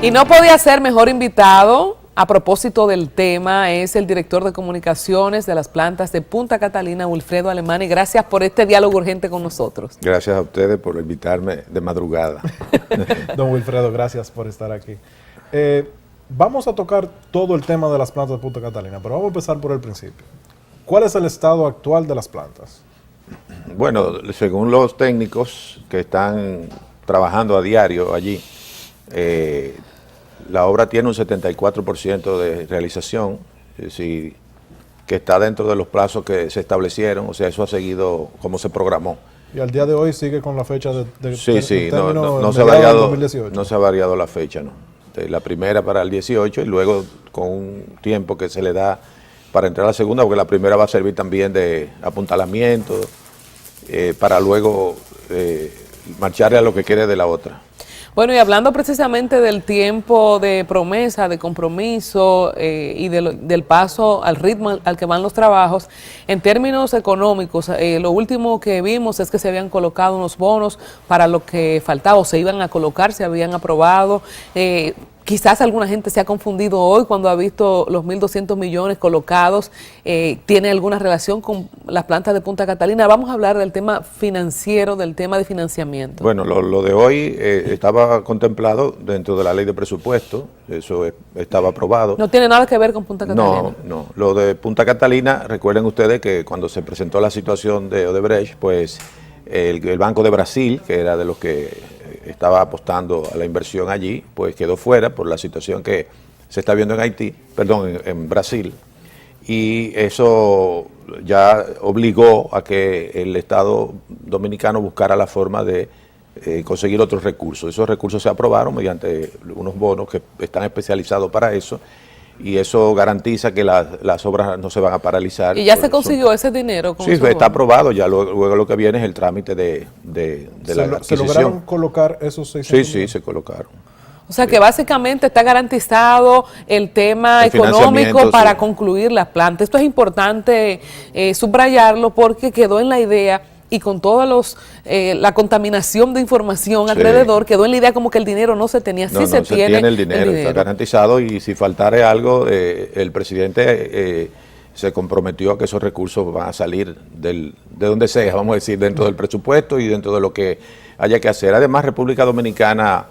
Y no podía ser mejor invitado a propósito del tema, es el director de comunicaciones de las plantas de Punta Catalina, Wilfredo Alemán, y gracias por este diálogo urgente con nosotros. Gracias a ustedes por invitarme de madrugada. Don Wilfredo, gracias por estar aquí. Vamos a tocar todo el tema de las plantas de Punta Catalina, pero vamos a empezar por el principio. ¿Cuál es el estado actual de las plantas? Bueno, según los técnicos que están trabajando a diario allí, la obra tiene un 74% de realización, es decir, que está dentro de los plazos que se establecieron, o sea, eso ha seguido como se programó. Y al día de hoy sigue con la fecha de Sí, no se ha variado la fecha, ¿no? La primera para el 18 y luego con un tiempo que se le da para entrar a la segunda, porque la primera va a servir también de apuntalamiento para luego marcharle a lo que quede de la otra. Bueno, y hablando precisamente del tiempo de promesa, de compromiso y del paso al ritmo al que van los trabajos, en términos económicos, lo último que vimos es que se habían colocado unos bonos para lo que faltaba, o se iban a colocar, se habían aprobado. Quizás alguna gente se ha confundido hoy cuando ha visto los 1.200 millones colocados. ¿Tiene alguna relación con las plantas de Punta Catalina? Vamos a hablar del tema financiero, del tema de financiamiento. Bueno, lo de hoy estaba contemplado dentro de la ley de presupuesto, eso estaba aprobado. ¿No tiene nada que ver con Punta Catalina? No. Lo de Punta Catalina, recuerden ustedes que cuando se presentó la situación de Odebrecht, pues el Banco de Brasil, que era de los que estaba apostando a la inversión allí, pues quedó fuera por la situación que se está viendo en Brasil, y eso ya obligó a que el Estado dominicano buscara la forma de conseguir otros recursos. Esos recursos se aprobaron mediante unos bonos que están especializados para eso, y eso garantiza que las obras no se van a paralizar. ¿Y ya se consiguió ese dinero? Sí, está aprobado, ya luego lo que viene es el trámite de la adquisición. ¿Se lograron colocar esos 600 Sí, se colocaron. O sea que básicamente está garantizado el tema económico para concluir las plantas. Esto es importante subrayarlo porque quedó en la idea, y con toda la contaminación de información alrededor, quedó en la idea como que el dinero no se tenía. Sí se tiene el dinero, está garantizado, y si faltara algo, el presidente se comprometió a que esos recursos van a salir de donde sea, vamos a decir, dentro del presupuesto y dentro de lo que haya que hacer. Además, República Dominicana,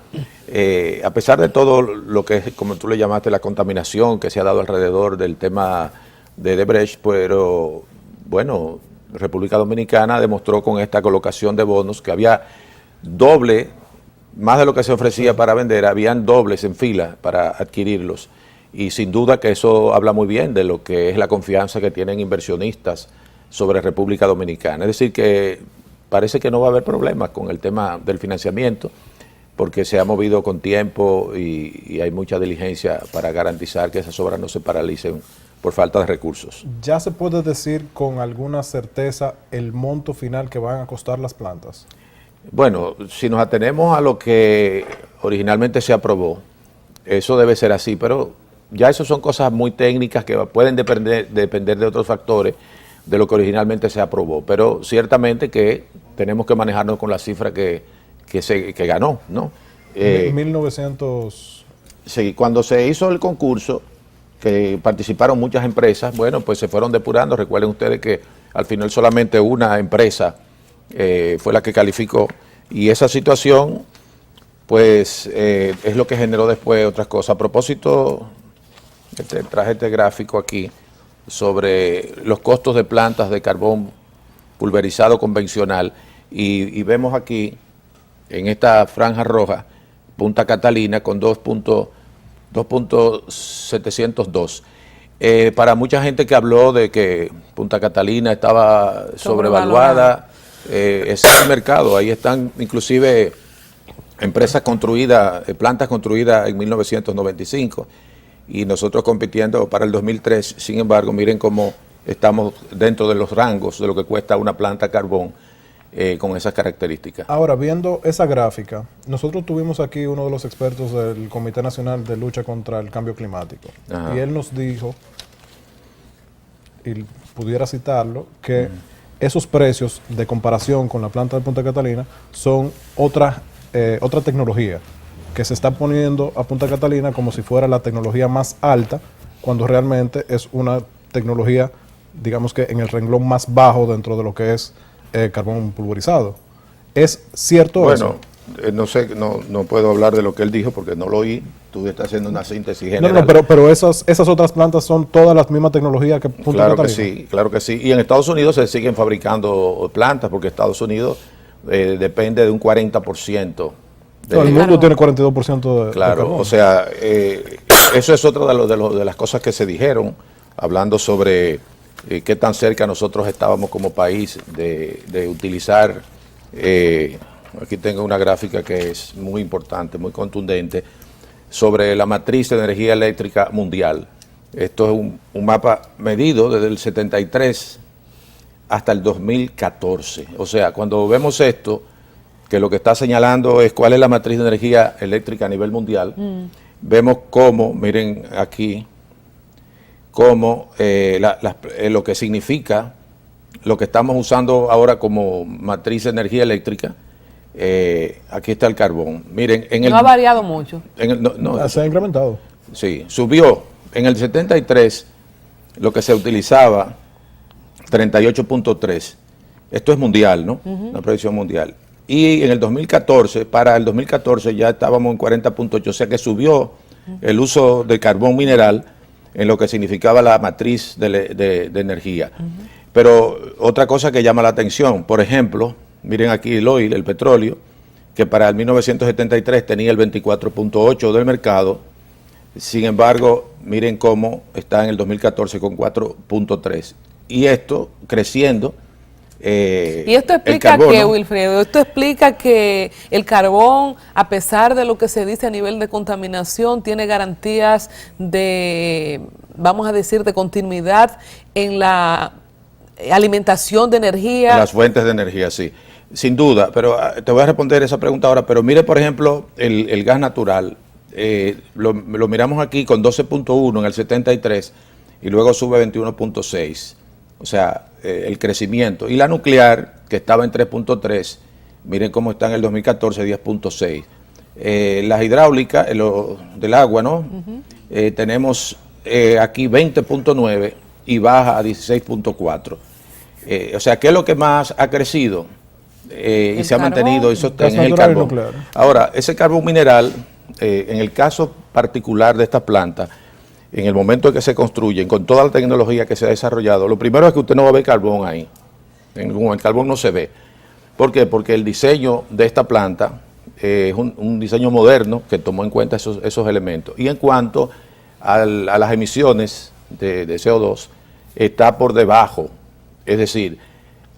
a pesar de todo lo que es, como tú le llamaste, la contaminación que se ha dado alrededor del tema de Odebrecht, pero bueno, República Dominicana demostró con esta colocación de bonos que había más de lo que se ofrecía para vender, habían dobles en fila para adquirirlos, y sin duda que eso habla muy bien de lo que es la confianza que tienen inversionistas sobre República Dominicana. Es decir, que parece que no va a haber problemas con el tema del financiamiento, porque se ha movido con tiempo y hay mucha diligencia para garantizar que esas obras no se paralicen por falta de recursos. ¿Ya se puede decir con alguna certeza el monto final que van a costar las plantas? Bueno, si nos atenemos a lo que originalmente se aprobó, eso debe ser así, pero ya eso son cosas muy técnicas que pueden depender de otros factores de lo que originalmente se aprobó, pero ciertamente que tenemos que manejarnos con la cifra que ganó, ¿no? 1900... Sí, cuando se hizo el concurso, que participaron muchas empresas, bueno, pues se fueron depurando. Recuerden ustedes que al final solamente una empresa fue la que calificó, y esa situación pues es lo que generó después otras cosas. A propósito, traje este gráfico aquí sobre los costos de plantas de carbón pulverizado convencional, y vemos aquí en esta franja roja Punta Catalina con 2.702. Para mucha gente que habló de que Punta Catalina estaba sobrevaluada, ese es el mercado. Ahí están inclusive empresas construidas, plantas construidas en 1995, y nosotros compitiendo para el 2003. Sin embargo, miren cómo estamos dentro de los rangos de lo que cuesta una planta carbón con esas características. Ahora, viendo esa gráfica, nosotros tuvimos aquí uno de los expertos del Comité Nacional de Lucha contra el Cambio Climático. Ajá. Y él nos dijo, y pudiera citarlo, que esos precios de comparación con la planta de Punta Catalina son otra tecnología, que se está poniendo a Punta Catalina como si fuera la tecnología más alta, cuando realmente es una tecnología, digamos que en el renglón más bajo dentro de lo que es carbón pulverizado. ¿Es cierto eso? No sé, no puedo hablar de lo que él dijo porque no lo oí. Tú estás haciendo una síntesis general. Pero esas otras plantas son todas las mismas tecnologías que Punta Catalina. Claro que sí. Y en Estados Unidos se siguen fabricando plantas porque Estados Unidos depende de un 40%. El mundo tiene 42% de Claro, carbón. o sea, eso es otra de las cosas que se dijeron, hablando sobre qué tan cerca nosotros estábamos como país de utilizar, aquí tengo una gráfica que es muy importante, muy contundente, sobre la matriz de energía eléctrica mundial. Esto es un mapa medido desde el 73 hasta el 2014. O sea, cuando vemos esto, que lo que está señalando es cuál es la matriz de energía eléctrica a nivel mundial, vemos cómo, miren aquí, cómo lo que significa lo que estamos usando ahora como matriz de energía eléctrica. Aquí está el carbón. Miren, no ha variado mucho. Se ha incrementado. Sí, subió. En el 73 lo que se utilizaba 38.3. Esto es mundial, ¿no? Una predicción mundial. Y en el 2014, para el 2014 ya estábamos en 40.8, o sea que subió el uso de carbón mineral en lo que significaba la matriz de energía. Pero otra cosa que llama la atención, por ejemplo, miren aquí el oil, el petróleo, que para el 1973 tenía el 24.8 del mercado, sin embargo, miren cómo está en el 2014 con 4.3. Y esto creciendo. Y esto explica que, Wilfredo, esto explica que el carbón, a pesar de lo que se dice a nivel de contaminación, tiene garantías de, vamos a decir, de continuidad en la alimentación de energía. Las fuentes de energía, sí, sin duda, pero te voy a responder esa pregunta ahora, pero mire, por ejemplo, el gas natural, lo miramos aquí con 12.1 en el 73 y luego sube a 21.6. O sea, el crecimiento. Y la nuclear, que estaba en 3.3, miren cómo está en el 2014, 10.6. Las hidráulicas, del agua, ¿no? Tenemos aquí 20.9 y baja a 16.4. O sea, ¿qué es lo que más ha crecido y se ha mantenido y sostenido? Es el carbón. Ahora, ese carbón mineral, en el caso particular de esta planta, en el momento en que se construyen, con toda la tecnología que se ha desarrollado, lo primero es que usted no va a ver carbón ahí. El carbón no se ve. ¿Por qué? Porque el diseño de esta planta es un diseño moderno que tomó en cuenta esos elementos. Y en cuanto a las emisiones de CO2, está por debajo. Es decir,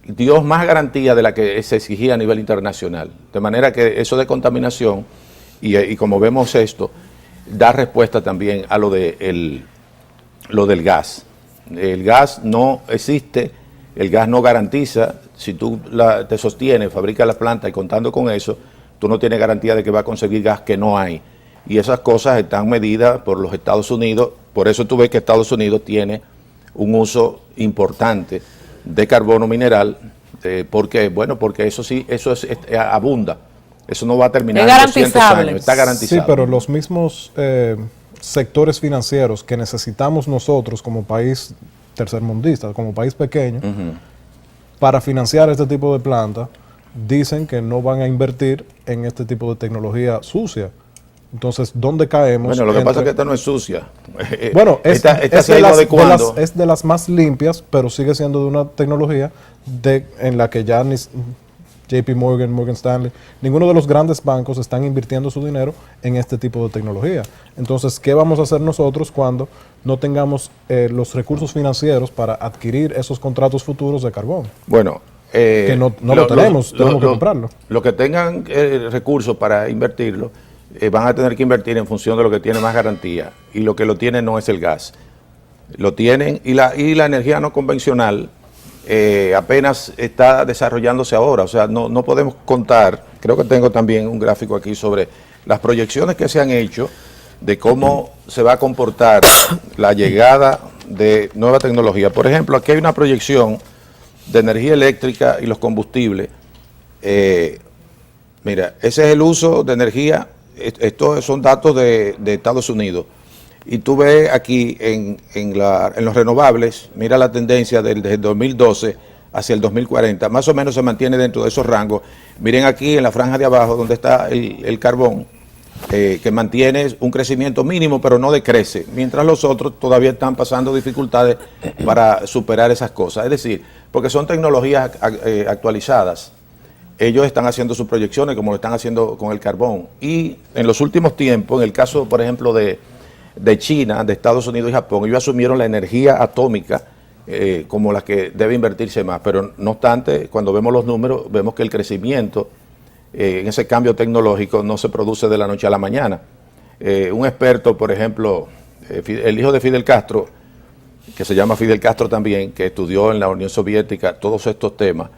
dio más garantía de la que se exigía a nivel internacional. De manera que eso de contaminación, y como vemos esto, da respuesta también a lo del gas. El gas no existe, el gas no garantiza. Si tú te sostienes, fabricas la planta y contando con eso, tú no tienes garantía de que va a conseguir gas que no hay. Y esas cosas están medidas por los Estados Unidos. Por eso tú ves que Estados Unidos tiene un uso importante de carbono mineral. Porque eso sí, abunda. Eso no va a terminar en 200 años, está garantizado. Sí, pero los mismos sectores financieros que necesitamos nosotros como país tercermundista, como país pequeño, para financiar este tipo de plantas, dicen que no van a invertir en este tipo de tecnología sucia. Entonces, ¿dónde caemos? Bueno, lo que pasa es que esta no es sucia. Bueno, es de las más limpias, pero sigue siendo de una tecnología en la que ya JP Morgan, Morgan Stanley, ninguno de los grandes bancos están invirtiendo su dinero en este tipo de tecnología. Entonces, ¿qué vamos a hacer nosotros cuando no tengamos los recursos financieros para adquirir esos contratos futuros de carbón? Bueno, que no lo tenemos, tenemos que comprarlo. Los que tengan recursos para invertirlo, van a tener que invertir en función de lo que tiene más garantía. Y lo que lo tiene no es el gas. Lo tienen, y la energía no convencional apenas está desarrollándose ahora. O sea, no podemos contar. Creo que tengo también un gráfico aquí sobre las proyecciones que se han hecho de cómo se va a comportar la llegada de nueva tecnología. Por ejemplo, aquí hay una proyección de energía eléctrica y los combustibles. Mira, ese es el uso de energía estos son datos de Estados Unidos. Y tú ves aquí en los renovables, mira la tendencia desde el 2012 hacia el 2040, más o menos se mantiene dentro de esos rangos. Miren aquí en la franja de abajo donde está el carbón, que mantiene un crecimiento mínimo, pero no decrece, mientras los otros todavía están pasando dificultades para superar esas cosas. Es decir, porque son tecnologías actualizadas. Ellos están haciendo sus proyecciones como lo están haciendo con el carbón. Y en los últimos tiempos, en el caso, por ejemplo, de China, de Estados Unidos y Japón, ellos asumieron la energía atómica como la que debe invertirse más. Pero no obstante, cuando vemos los números, vemos que el crecimiento en ese cambio tecnológico no se produce de la noche a la mañana. Un experto, por ejemplo, el hijo de Fidel Castro, que se llama Fidel Castro también, que estudió en la Unión Soviética todos estos temas,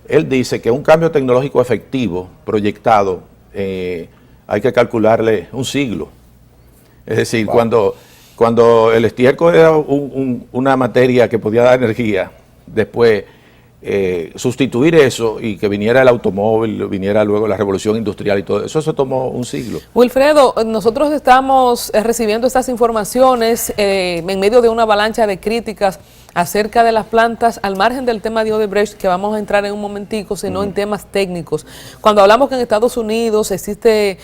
él dice que un cambio tecnológico efectivo, proyectado, hay que calcularle un siglo. Es decir, wow. cuando el estiércol era una materia que podía dar energía, después sustituir eso y que viniera el automóvil, viniera luego la revolución industrial y todo eso, se tomó un siglo. Wilfredo, nosotros estamos recibiendo estas informaciones en medio de una avalancha de críticas acerca de las plantas, al margen del tema de Odebrecht, que vamos a entrar en un momentico, sino en temas técnicos. Cuando hablamos que en Estados Unidos existe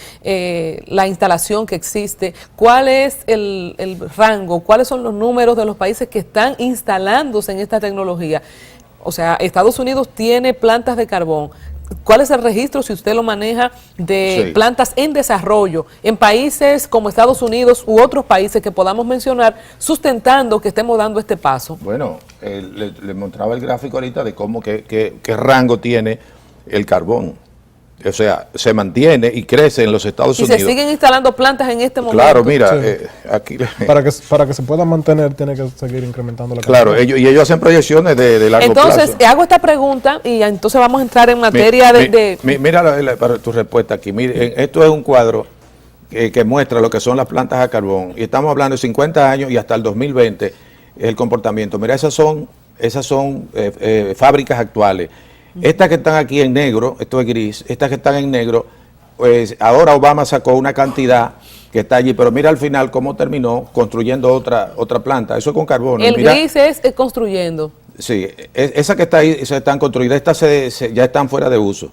la instalación que existe, ¿cuál es el rango? ¿Cuáles son los números de los países que están instalándose en esta tecnología? O sea, Estados Unidos tiene plantas de carbón. ¿Cuál es el registro, si usted lo maneja, de plantas en desarrollo en países como Estados Unidos u otros países que podamos mencionar, sustentando que estemos dando este paso? Bueno, le mostraba el gráfico ahorita de cómo qué rango tiene el carbón. O sea, se mantiene y crece en los Estados Unidos. Y se siguen instalando plantas en este momento. Claro, mira, aquí... Para que se pueda mantener, tiene que seguir incrementando la cantidad. Claro, ellos hacen proyecciones de largo plazo. Entonces, hago esta pregunta y entonces vamos a entrar en materia mira para tu respuesta aquí. Mire, esto es un cuadro que muestra lo que son las plantas a carbón. Y estamos hablando de 50 años y hasta el 2020 el comportamiento. Mira, esas son fábricas actuales. Estas que están aquí en negro, esto es gris, estas que están en negro, pues ahora Obama sacó una cantidad que está allí, pero mira al final cómo terminó construyendo otra planta, eso es con carbono. El gris es construyendo. Sí, esas que está ahí se están construidas, estas ya están fuera de uso.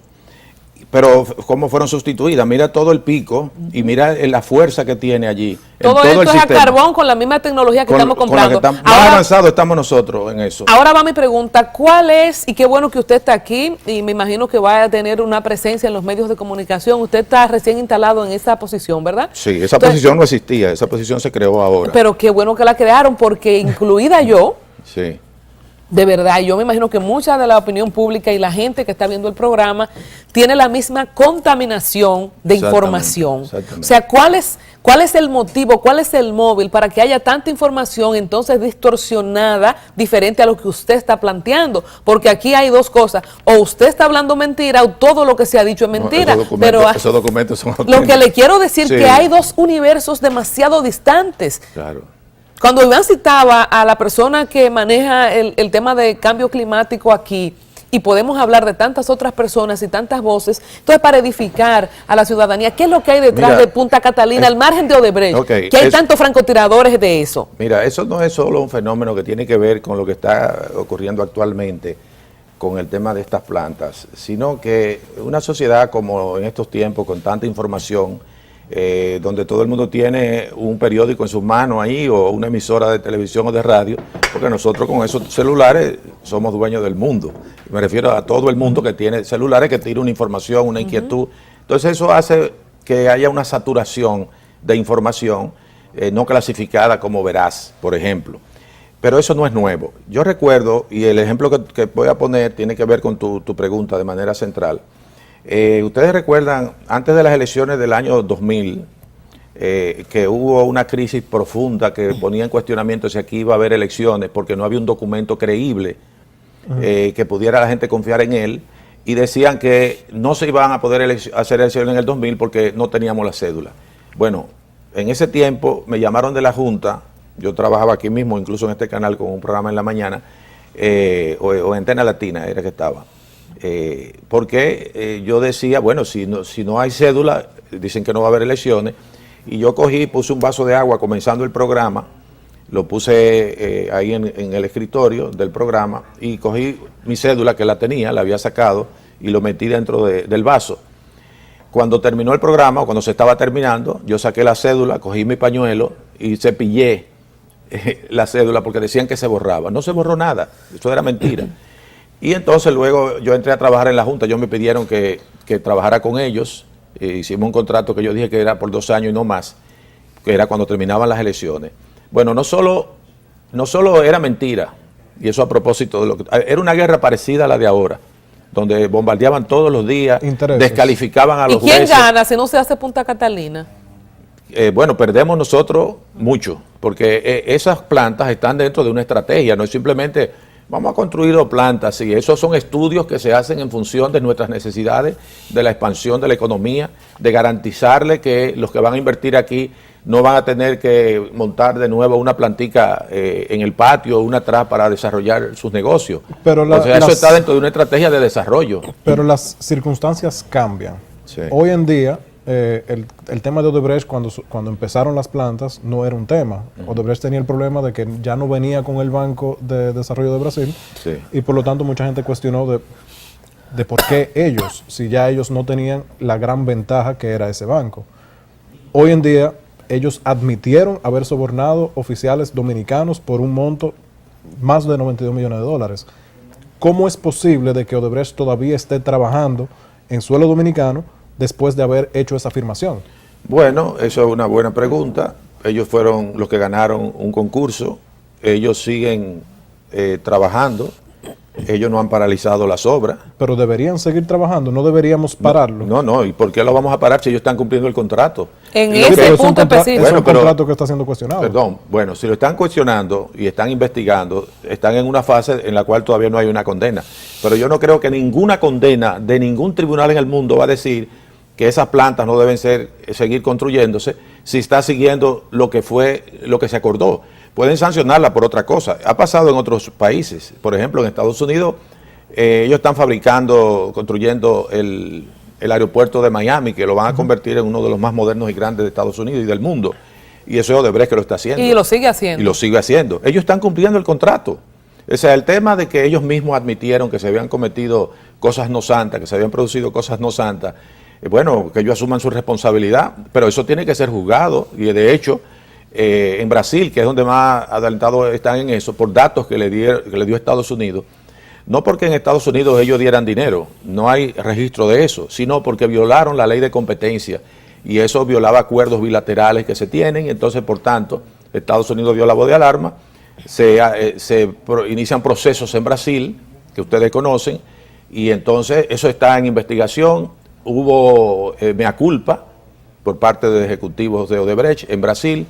Pero cómo fueron sustituidas, mira todo el pico y mira la fuerza que tiene allí. Todo esto es a carbón con la misma tecnología que estamos comprando. Más avanzados estamos nosotros en eso. Ahora va mi pregunta, ¿cuál es, y qué bueno que usted está aquí, y me imagino que va a tener una presencia en los medios de comunicación, usted está recién instalado en esa posición, ¿verdad? Sí, esa posición no existía, esa posición se creó ahora. Pero qué bueno que la crearon, porque incluida yo... Sí. De verdad, yo me imagino que mucha de la opinión pública y la gente que está viendo el programa tiene la misma contaminación de información. O sea, ¿cuál es el motivo, cuál es el móvil para que haya tanta información entonces distorsionada, diferente a lo que usted está planteando? Porque aquí hay dos cosas, o usted está hablando mentira o todo lo que se ha dicho es mentira. No, esos documentos son lo que le quiero decir que hay dos universos demasiado distantes. Claro. Cuando Iván citaba a la persona que maneja el tema de cambio climático aquí, y podemos hablar de tantas otras personas y tantas voces, entonces para edificar a la ciudadanía, ¿qué es lo que hay detrás de Punta Catalina, al margen de Odebrecht? ¿Qué hay tantos francotiradores de eso? Mira, eso no es solo un fenómeno que tiene que ver con lo que está ocurriendo actualmente con el tema de estas plantas, sino que una sociedad como en estos tiempos, con tanta información, donde todo el mundo tiene un periódico en sus manos ahí o una emisora de televisión o de radio, porque nosotros con esos celulares somos dueños del mundo. Me refiero a todo el mundo que tiene celulares, que tiene una información, una inquietud. Entonces eso hace que haya una saturación de información no clasificada como veraz, por ejemplo. Pero eso no es nuevo. Yo recuerdo, y el ejemplo que voy a poner tiene que ver con tu pregunta de manera central. Ustedes recuerdan, antes de las elecciones del año 2000, que hubo una crisis profunda que ponía en cuestionamiento si aquí iba a haber elecciones porque no había un documento creíble que pudiera la gente confiar en él, y decían que no se iban a poder hacer elecciones en el 2000 porque no teníamos la cédula. Bueno, en ese tiempo me llamaron de la Junta, yo trabajaba aquí mismo, incluso en este canal con un programa en la mañana, o Antena Latina era que estaba. Porque yo decía, bueno, si no hay cédula, dicen que no va a haber elecciones, y yo cogí, puse un vaso de agua comenzando el programa, lo puse ahí en el escritorio del programa, y cogí mi cédula que la tenía, la había sacado, y lo metí dentro del vaso. Cuando terminó el programa, o cuando se estaba terminando, yo saqué la cédula, cogí mi pañuelo y cepillé la cédula porque decían que se borraba. No se borró nada, eso era mentira. Y entonces luego yo entré a trabajar en la Junta, ellos me pidieron que trabajara con ellos, hicimos un contrato que yo dije que era por 2 años y no más, que era cuando terminaban las elecciones. Bueno, no solo era mentira, y eso a propósito de lo que... Era una guerra parecida a la de ahora, donde bombardeaban todos los días, descalificaban a los jueces. ¿Y quién gana si no se hace Punta Catalina? Bueno, perdemos nosotros mucho, porque esas plantas están dentro de una estrategia, no es simplemente vamos a construir 2 plantas, y esos son estudios que se hacen en función de nuestras necesidades, de la expansión de la economía, de garantizarle que los que van a invertir aquí no van a tener que montar de nuevo una plantica en el patio o una atrás para desarrollar sus negocios. Pero eso está dentro de una estrategia de desarrollo. Pero las circunstancias cambian. Sí. Hoy en día, el tema de Odebrecht, cuando empezaron las plantas, no era un tema. Odebrecht tenía el problema de que ya no venía con el Banco de Desarrollo de Brasil, sí, y por lo tanto mucha gente cuestionó de por qué ellos, si ya ellos no tenían la gran ventaja que era ese banco. Hoy en día, ellos admitieron haber sobornado oficiales dominicanos por un monto más de 92 millones de dólares. ¿Cómo es posible de que Odebrecht todavía esté trabajando en suelo dominicano después de haber hecho esa afirmación? Bueno, eso es una buena pregunta. Ellos fueron los que ganaron un concurso, ellos siguen trabajando, ellos no han paralizado las obras. Pero deberían seguir trabajando, no deberíamos pararlo. No, ¿y por qué lo vamos a parar si ellos están cumpliendo el contrato? En ese punto específico. Es un contrato que está siendo cuestionado. Perdón, bueno, si lo están cuestionando y están investigando, están en una fase en la cual todavía no hay una condena. Pero yo no creo que ninguna condena de ningún tribunal en el mundo va a decir que esas plantas no deben seguir construyéndose si está siguiendo lo que se acordó. Pueden sancionarla por otra cosa. Ha pasado en otros países. Por ejemplo, en Estados Unidos, ellos están construyendo el aeropuerto de Miami, que lo van a convertir en uno de los más modernos y grandes de Estados Unidos y del mundo. Y eso es Odebrecht que lo está haciendo. Y lo sigue haciendo. Y lo sigue haciendo. Ellos están cumpliendo el contrato. O sea, el tema de que ellos mismos admitieron que se habían cometido cosas no santas, que se habían producido cosas no santas, bueno, que ellos asuman su responsabilidad, pero eso tiene que ser juzgado. Y de hecho, en Brasil, que es donde más adelantados están en eso, por datos que le dio Estados Unidos, no porque en Estados Unidos ellos dieran dinero, no hay registro de eso, sino porque violaron la ley de competencia, y eso violaba acuerdos bilaterales que se tienen, y entonces, por tanto, Estados Unidos dio la voz de alarma, inician procesos en Brasil, que ustedes conocen, y entonces eso está en investigación. Hubo mea culpa por parte de ejecutivos de Odebrecht en Brasil,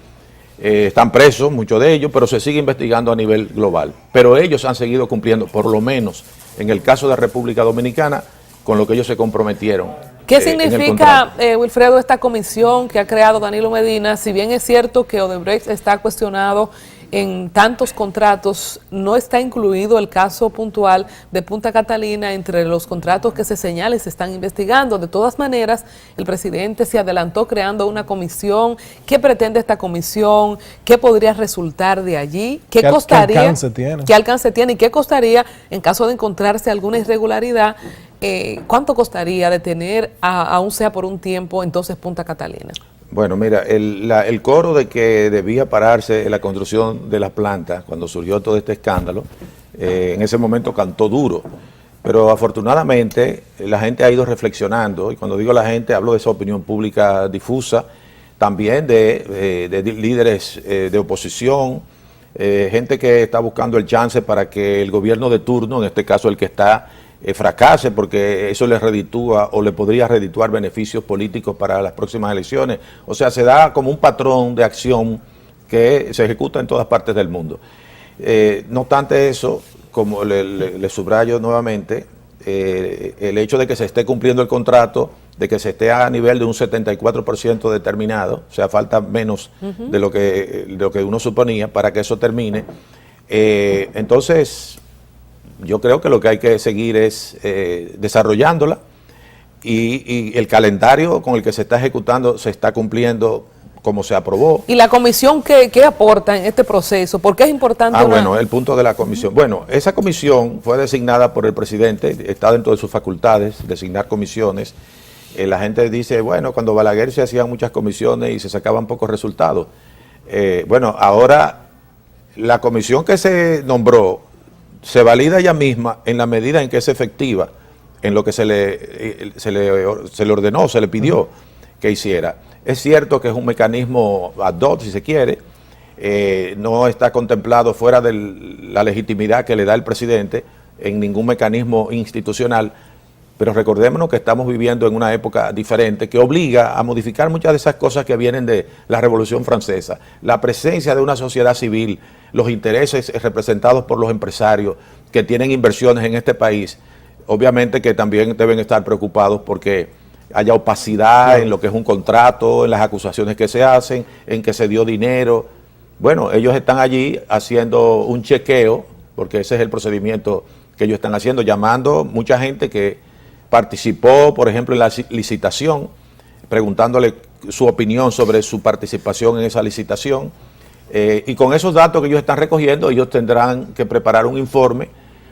están presos muchos de ellos, pero se sigue investigando a nivel global. Pero ellos han seguido cumpliendo, por lo menos en el caso de República Dominicana, con lo que ellos se comprometieron. ¿Qué significa, Wilfredo, esta comisión que ha creado Danilo Medina? Si bien es cierto que Odebrecht está cuestionado en tantos contratos, no está incluido el caso puntual de Punta Catalina entre los contratos que se señala y se están investigando. De todas maneras, el presidente se adelantó creando una comisión. ¿Qué pretende esta comisión? ¿Qué podría resultar de allí? ¿Qué costaría? ¿Qué alcance tiene? ¿Qué alcance tiene? ¿Y qué costaría en caso de encontrarse alguna irregularidad? ¿Cuánto costaría detener, aún sea por un tiempo, entonces Punta Catalina? Bueno, mira, el coro de que debía pararse la construcción de las plantas cuando surgió todo este escándalo, en ese momento cantó duro, pero afortunadamente la gente ha ido reflexionando, y cuando digo la gente hablo de esa opinión pública difusa, también de líderes de oposición, gente que está buscando el chance para que el gobierno de turno, en este caso el que está, fracase, porque eso le reditúa o le podría redituar beneficios políticos para las próximas elecciones. O sea, se da como un patrón de acción que se ejecuta en todas partes del mundo. No obstante eso, como le subrayo nuevamente, el hecho de que se esté cumpliendo el contrato, de que se esté a nivel de un 74% determinado, o sea, falta menos de lo que uno suponía para que eso termine. Entonces, yo creo que lo que hay que seguir es desarrollándola, y el calendario con el que se está ejecutando se está cumpliendo como se aprobó. ¿Y la comisión qué aporta en este proceso? ¿Por qué es importante? Bueno, el punto de la comisión. Bueno, esa comisión fue designada por el presidente, está dentro de sus facultades, designar comisiones. La gente dice, bueno, cuando Balaguer se hacían muchas comisiones y se sacaban pocos resultados. Bueno, ahora la comisión que se nombró se valida ella misma en la medida en que es efectiva, en lo que se le ordenó, se le pidió que hiciera. Es cierto que es un mecanismo ad hoc, si se quiere, no está contemplado fuera de la legitimidad que le da el presidente en ningún mecanismo institucional, pero recordémonos que estamos viviendo en una época diferente que obliga a modificar muchas de esas cosas que vienen de la Revolución Francesa. La presencia de una sociedad civil, los intereses representados por los empresarios que tienen inversiones en este país, obviamente que también deben estar preocupados porque haya opacidad en lo que es un contrato, en las acusaciones que se hacen, en que se dio dinero. Bueno, ellos están allí haciendo un chequeo, porque ese es el procedimiento que ellos están haciendo, llamando mucha gente que participó, por ejemplo, en la licitación, preguntándole su opinión sobre su participación en esa licitación. Y con esos datos que ellos están recogiendo, ellos tendrán que preparar un informe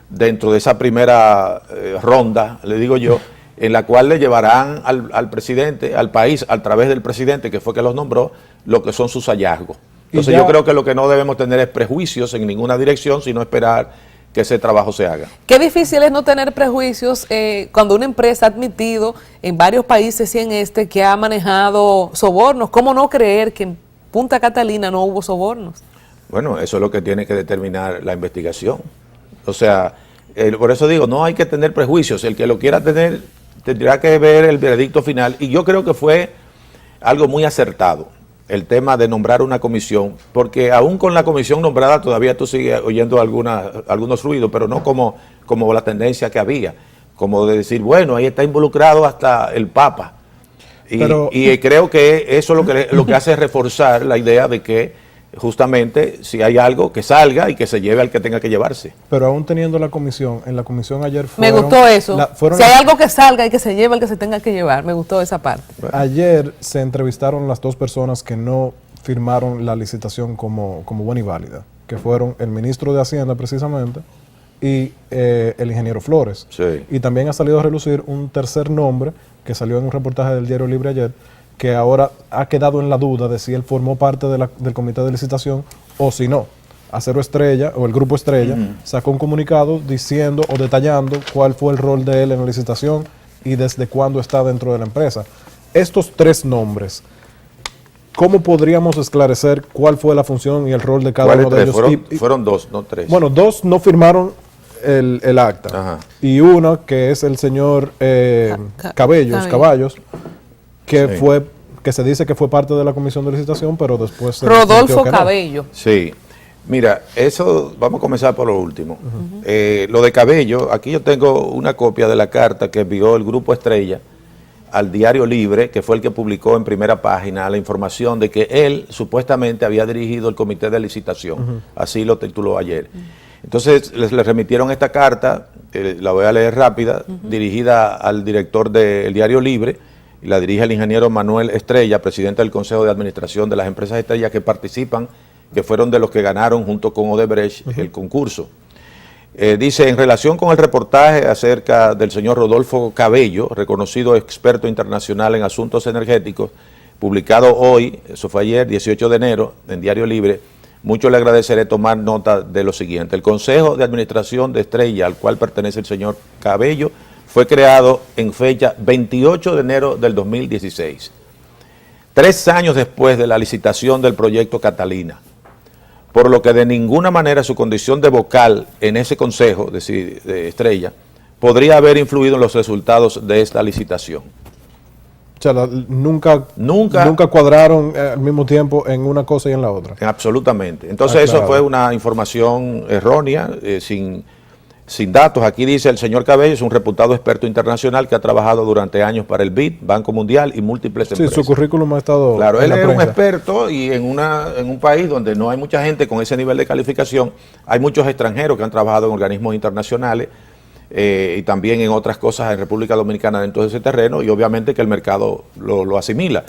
dentro de esa primera ronda, le digo yo, en la cual le llevarán al presidente, al país, a través del presidente, que fue que los nombró, lo que son sus hallazgos. Entonces yo creo que lo que no debemos tener es prejuicios en ninguna dirección, sino esperar que ese trabajo se haga. Qué difícil es no tener prejuicios cuando una empresa ha admitido en varios países y en este que ha manejado sobornos. ¿Cómo no creer que en Punta Catalina no hubo sobornos? Bueno, eso es lo que tiene que determinar la investigación. O sea, por eso digo, no hay que tener prejuicios. El que lo quiera tener tendrá que ver el veredicto final. Y yo creo que fue algo muy acertado el tema de nombrar una comisión, porque aún con la comisión nombrada todavía tú sigues oyendo algunos ruidos, pero no como la tendencia que había, como de decir, bueno, ahí está involucrado hasta el Papa. Y creo que eso lo que hace es reforzar la idea de que justamente si hay algo que salga y que se lleve al que tenga que llevarse. Pero aún teniendo la comisión, en la comisión ayer me gustó eso. Si hay algo que salga y que se lleve al que se tenga que llevar, me gustó esa parte. Ayer se entrevistaron las dos personas que no firmaron la licitación como buena y válida, que fueron el ministro de Hacienda precisamente y el ingeniero Flores. Sí. Y también ha salido a relucir un tercer nombre que salió en un reportaje del Diario Libre ayer, que ahora ha quedado en la duda de si él formó parte del comité de licitación o si no. Acero Estrella, o el Grupo Estrella, sacó un comunicado diciendo o detallando cuál fue el rol de él en la licitación y desde cuándo está dentro de la empresa. Estos tres nombres, ¿cómo podríamos esclarecer cuál fue la función y el rol de cada uno de ellos? Fueron dos, no tres. Bueno, dos no firmaron el acta. Ajá. Y uno, que es el señor Caballos, que sí, que se dice que fue parte de la comisión de licitación, pero después Rodolfo Cabello. Sí, mira, eso, vamos a comenzar por lo último. Lo de Cabello, aquí yo tengo una copia de la carta que envió el Grupo Estrella al Diario Libre, que fue el que publicó en primera página la información de que él supuestamente había dirigido el comité de licitación, así lo tituló ayer. Entonces les remitieron esta carta, la voy a leer rápida, dirigida al director del Diario Libre, y la dirige el ingeniero Manuel Estrella, presidente del Consejo de Administración de las Empresas Estrellas que participan, que fueron de los que ganaron junto con Odebrecht el concurso. Dice, en relación con el reportaje acerca del señor Rodolfo Cabello, reconocido experto internacional en asuntos energéticos, publicado hoy, eso fue ayer, 18 de enero, en Diario Libre, mucho le agradeceré tomar nota de lo siguiente. El Consejo de Administración de Estrella, al cual pertenece el señor Cabello, fue creado en fecha 28 de enero del 2016, 3 años después de la licitación del proyecto Catalina, por lo que de ninguna manera su condición de vocal en ese consejo de Estrella podría haber influido en los resultados de esta licitación. O sea, nunca cuadraron al mismo tiempo en una cosa y en la otra. Absolutamente. Entonces eso fue una información errónea, sin datos. Aquí dice el señor Cabello es un reputado experto internacional que ha trabajado durante años para el BID, Banco Mundial y múltiples empresas. Sí, su currículum ha estado. Claro, él es un experto y en un país donde no hay mucha gente con ese nivel de calificación, hay muchos extranjeros que han trabajado en organismos internacionales y también en otras cosas en República Dominicana dentro de ese terreno, y obviamente que el mercado lo asimila.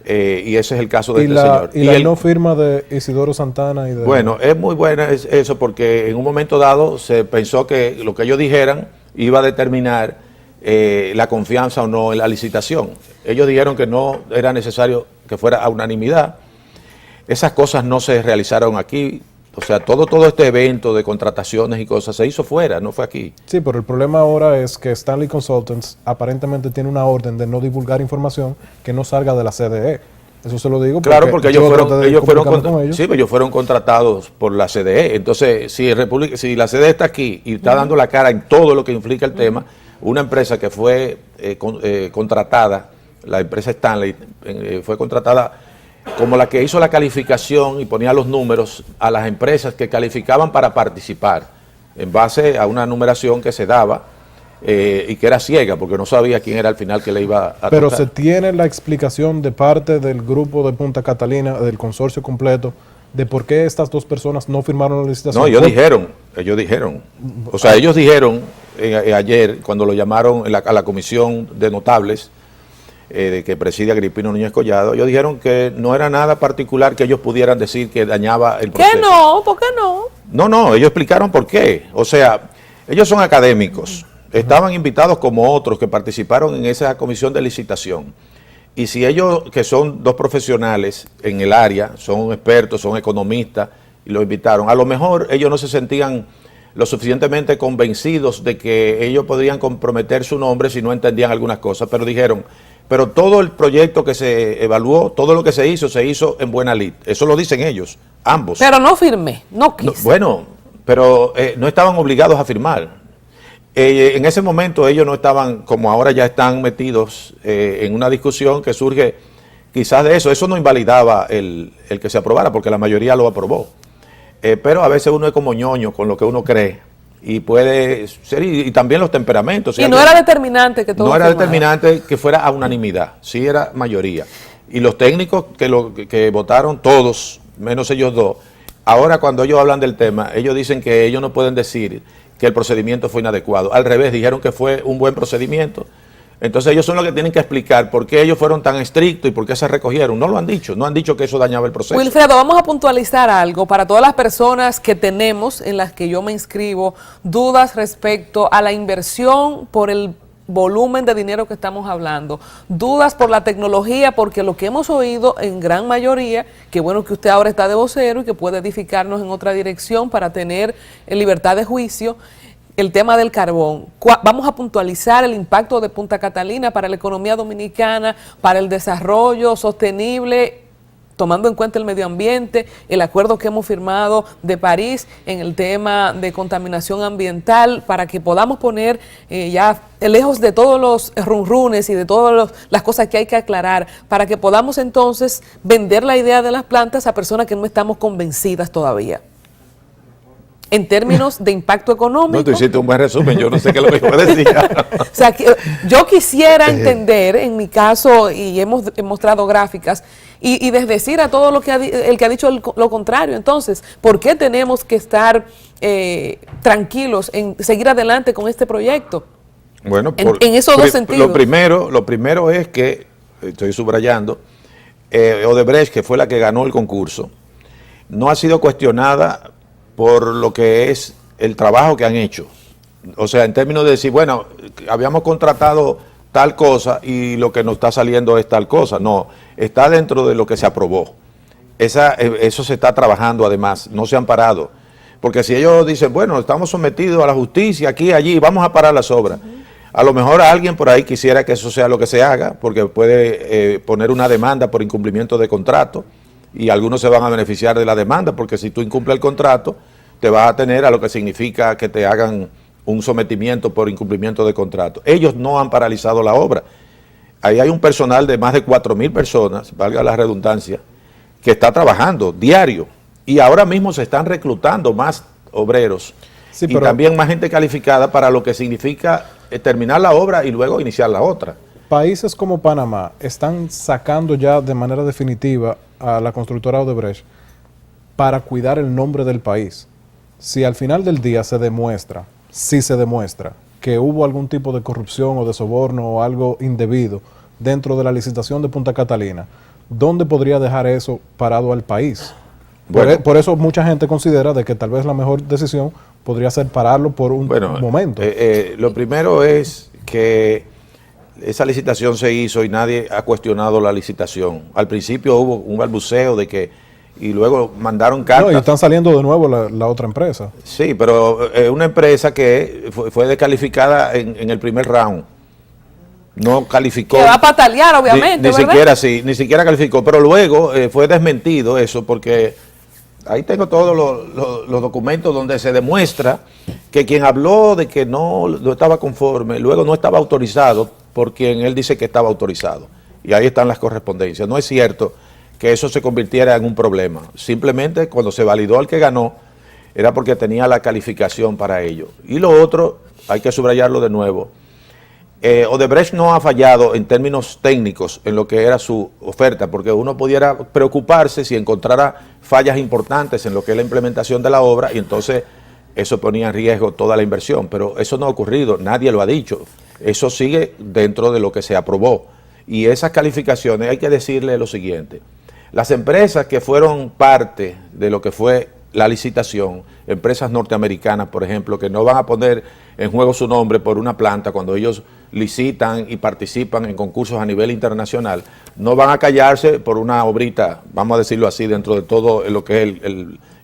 Y ese es el caso de este señor. ¿Y la no firma de Isidoro Santana? Bueno, es muy buena eso, porque en un momento dado se pensó que lo que ellos dijeran iba a determinar la confianza o no en la licitación. Ellos dijeron que no era necesario que fuera a unanimidad. Esas cosas no se realizaron aquí. O sea, todo este evento de contrataciones y cosas se hizo fuera, no fue aquí. Sí, pero el problema ahora es que Stanley Consultants aparentemente tiene una orden de no divulgar información que no salga de la CDE. Eso se lo digo claro, porque ellos fueron contratados por la CDE. Entonces, si la CDE está aquí y está dando la cara en todo lo que implica el tema, una empresa que fue contratada, la empresa Stanley, fue contratada como la que hizo la calificación y ponía los números a las empresas que calificaban para participar, en base a una numeración que se daba y que era ciega, porque no sabía quién era al final que le iba a Pero tocar. se tiene la explicación de parte del grupo de Punta Catalina, del consorcio completo, de por qué estas dos personas no firmaron la licitación. No, ellos dijeron. O sea, ellos dijeron ayer, cuando lo llamaron a la comisión de notables, que preside Agripino Núñez Collado, ellos dijeron que no era nada particular que ellos pudieran decir que dañaba el proceso. ¿Qué no? ¿Por qué no? No, ellos explicaron por qué. O sea, ellos son académicos, estaban invitados como otros que participaron en esa comisión de licitación. Y si ellos, que son dos profesionales en el área, son expertos, son economistas, y los invitaron, a lo mejor ellos no se sentían lo suficientemente convencidos de que ellos podrían comprometer su nombre si no entendían algunas cosas, pero dijeron, pero todo el proyecto que se evaluó, todo lo que se hizo en buena lid. Eso lo dicen ellos, ambos. Pero no firmé, no quise. Bueno, pero no estaban obligados a firmar. En ese momento ellos no estaban, como ahora ya están metidos en una discusión que surge quizás de eso. Eso no invalidaba el que se aprobara, porque la mayoría lo aprobó. Pero a veces uno es como ñoño con lo que uno cree. Y puede ser, y también los temperamentos. Y no era determinante que todo no era determinante que fuera a unanimidad, sí era mayoría. Y los técnicos que votaron, todos, menos ellos dos, ahora cuando ellos hablan del tema, ellos dicen que ellos no pueden decir que el procedimiento fue inadecuado. Al revés, dijeron que fue un buen procedimiento. Entonces ellos son los que tienen que explicar por qué ellos fueron tan estrictos y por qué se recogieron. No lo han dicho, no han dicho que eso dañaba el proceso. Wilfredo, vamos a puntualizar algo para todas las personas que tenemos, en las que yo me inscribo, dudas respecto a la inversión por el volumen de dinero que estamos hablando, dudas por la tecnología, porque lo que hemos oído en gran mayoría, que bueno que usted ahora está de vocero y que puede edificarnos en otra dirección para tener libertad de juicio, el tema del carbón. Vamos a puntualizar el impacto de Punta Catalina para la economía dominicana, para el desarrollo sostenible, tomando en cuenta el medio ambiente, el acuerdo que hemos firmado de París en el tema de contaminación ambiental, para que podamos poner ya lejos de todos los runrunes y de todas las cosas que hay que aclarar, para que podamos entonces vender la idea de las plantas a personas que no estamos convencidas todavía. En términos de impacto económico. No, tú hiciste un buen resumen, yo no sé qué es lo que yo decía. O sea, yo quisiera entender, en mi caso, y hemos mostrado gráficas, y desdecir a todo el que ha dicho lo contrario. Entonces, ¿por qué tenemos que estar tranquilos en seguir adelante con este proyecto? Bueno, en esos dos sentidos. Lo primero es que, estoy subrayando, Odebrecht, que fue la que ganó el concurso, no ha sido cuestionada por lo que es el trabajo que han hecho. O sea, en términos de decir, bueno, habíamos contratado tal cosa y lo que nos está saliendo es tal cosa. No, está dentro de lo que se aprobó. Eso se está trabajando además, no se han parado. Porque si ellos dicen, bueno, estamos sometidos a la justicia aquí, allí, vamos a parar las obras. A lo mejor alguien por ahí quisiera que eso sea lo que se haga, porque puede poner una demanda por incumplimiento de contrato, y algunos se van a beneficiar de la demanda, porque si tú incumples el contrato, te vas a tener a lo que significa que te hagan un sometimiento por incumplimiento de contrato. Ellos no han paralizado la obra. Ahí hay un personal de más de 4.000 personas, valga la redundancia, que está trabajando diario, y ahora mismo se están reclutando más obreros, sí, y también más gente calificada para lo que significa terminar la obra y luego iniciar la otra. Países como Panamá están sacando ya de manera definitiva a la constructora Odebrecht para cuidar el nombre del país. Si al final del día se demuestra, si se demuestra que hubo algún tipo de corrupción o de soborno o algo indebido dentro de la licitación de Punta Catalina, ¿dónde podría dejar eso parado al país? Bueno, Por eso mucha gente considera de que tal vez la mejor decisión podría ser pararlo por un momento. Lo primero es que esa licitación se hizo y nadie ha cuestionado la licitación. Al principio hubo un balbuceo de que, y luego mandaron cartas. No, y están saliendo de nuevo la otra empresa. Sí, pero una empresa que fue descalificada en el primer round. No calificó. Que va a patalear, obviamente, ni siquiera calificó, pero luego fue desmentido eso porque ahí tengo todos los documentos donde se demuestra que quien habló de que no estaba conforme, luego no estaba autorizado por quien él dice que estaba autorizado. Y ahí están las correspondencias. No es cierto que eso se convirtiera en un problema. Simplemente cuando se validó al que ganó, era porque tenía la calificación para ello. Y lo otro, hay que subrayarlo de nuevo, Odebrecht no ha fallado en términos técnicos en lo que era su oferta, porque uno pudiera preocuparse si encontrara fallas importantes en lo que es la implementación de la obra y entonces eso ponía en riesgo toda la inversión, pero eso no ha ocurrido, nadie lo ha dicho, eso sigue dentro de lo que se aprobó. Y esas calificaciones, hay que decirle lo siguiente, las empresas que fueron parte de lo que fue la licitación, empresas norteamericanas, por ejemplo, que no van a poner en juego su nombre por una planta cuando ellos licitan y participan en concursos a nivel internacional, no van a callarse por una obrita, vamos a decirlo así, dentro de todo lo que es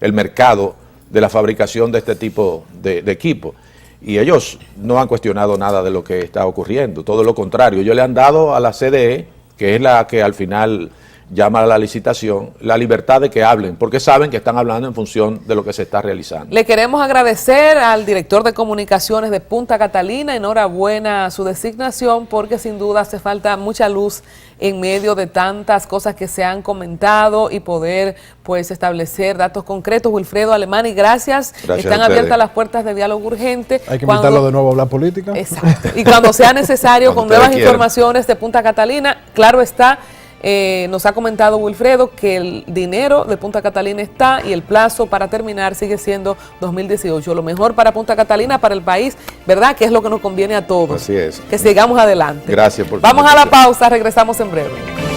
el mercado de la fabricación de este tipo de equipo. Y ellos no han cuestionado nada de lo que está ocurriendo, todo lo contrario, ellos le han dado a la CDE, que es la que al final llama a la licitación, la libertad de que hablen, porque saben que están hablando en función de lo que se está realizando. Le queremos agradecer al director de comunicaciones de Punta Catalina, enhorabuena a su designación, porque sin duda hace falta mucha luz en medio de tantas cosas que se han comentado y poder pues establecer datos concretos. Wilfredo Alemany, gracias. Están abiertas las puertas de diálogo urgente. Hay que invitarlo de nuevo a hablar política. Exacto. Y cuando sea necesario, con nuevas informaciones de Punta Catalina, claro está. Nos ha comentado Wilfredo que el dinero de Punta Catalina está y el plazo para terminar sigue siendo 2018. Lo mejor para Punta Catalina, para el país, ¿verdad? Que es lo que nos conviene a todos. Así es. Que sigamos adelante. Gracias por Vamos a la pausa, regresamos en breve.